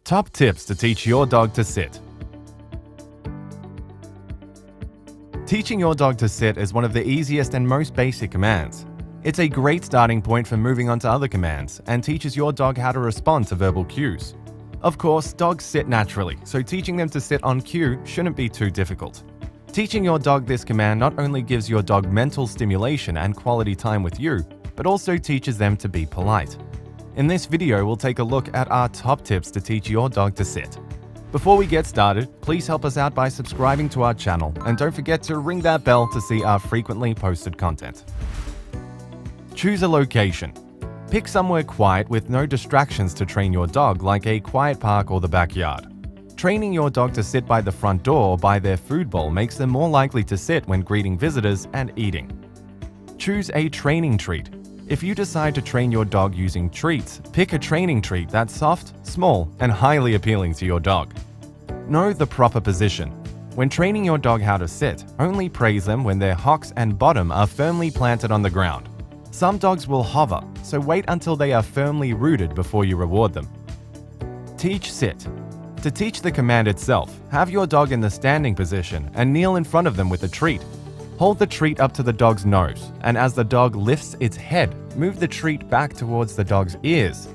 Top tips to teach your dog to sit. Teaching your dog to sit is one of the easiest and most basic commands. It's a great starting point for moving on to other commands and teaches your dog how to respond to verbal cues. Of course, dogs sit naturally, so teaching them to sit on cue shouldn't be too difficult. Teaching your dog this command not only gives your dog mental stimulation and quality time with you, but also teaches them to be polite. In this video, we'll take a look at our top tips to teach your dog to sit. Before we get started, please help us out by subscribing to our channel and don't forget to ring that bell to see our frequently posted content. Choose a location. Pick somewhere quiet with no distractions to train your dog, like a quiet park or the backyard. Training your dog to sit by the front door or by their food bowl makes them more likely to sit when greeting visitors and eating. Choose a training treat. If you decide to train your dog using treats, pick a training treat that's soft, small, and highly appealing to your dog. Know the proper position. When training your dog how to sit, only praise them when their hocks and bottom are firmly planted on the ground. Some dogs will hover, so wait until they are firmly rooted before you reward them. Teach sit. To teach the command itself, have your dog in the standing position and kneel in front of them with a treat. Hold the treat up to the dog's nose, and as the dog lifts its head, move the treat back towards the dog's ears.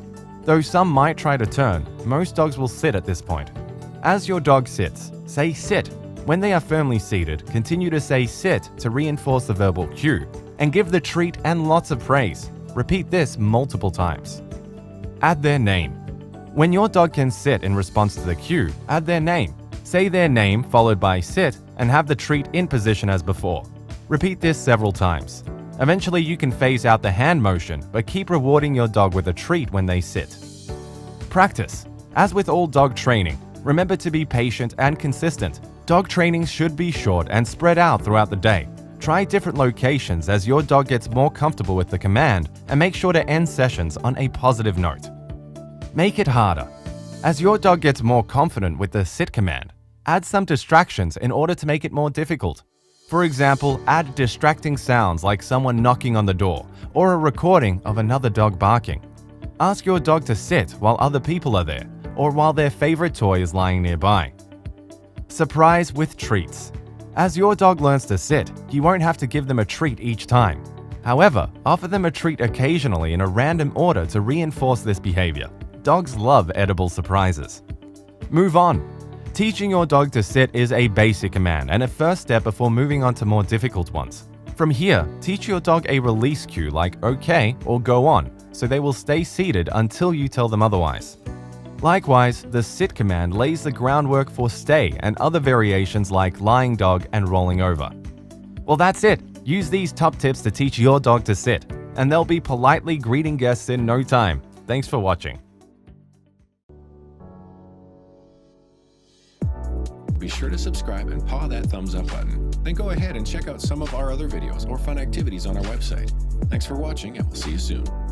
Though some might try to turn, most dogs will sit at this point. As your dog sits, say sit. When they are firmly seated, continue to say sit to reinforce the verbal cue, and give the treat and lots of praise. Repeat this multiple times. Add their name. When your dog can sit in response to the cue, add their name. Say their name followed by sit and have the treat in position as before. Repeat this several times. Eventually you can phase out the hand motion, but keep rewarding your dog with a treat when they sit. Practice. As with all dog training, remember to be patient and consistent. Dog training should be short and spread out throughout the day. Try different locations as your dog gets more comfortable with the command, and make sure to end sessions on a positive note. Make it harder. As your dog gets more confident with the sit command, add some distractions in order to make it more difficult. For example, add distracting sounds like someone knocking on the door or a recording of another dog barking. Ask your dog to sit while other people are there or while their favorite toy is lying nearby. Surprise with treats. As your dog learns to sit, you won't have to give them a treat each time. However, offer them a treat occasionally in a random order to reinforce this behavior. Dogs love edible surprises. Move on. Teaching your dog to sit is a basic command and a first step before moving on to more difficult ones. From here, teach your dog a release cue like OK or go on, so they will stay seated until you tell them otherwise. Likewise, the sit command lays the groundwork for stay and other variations like lying dog and rolling over. Well, that's it. Use these top tips to teach your dog to sit, and they'll be politely greeting guests in no time. Thanks for watching. Be sure to subscribe and paw that thumbs up button. Then go ahead and check out some of our other videos or fun activities on our website. Thanks for watching, and we'll see you soon.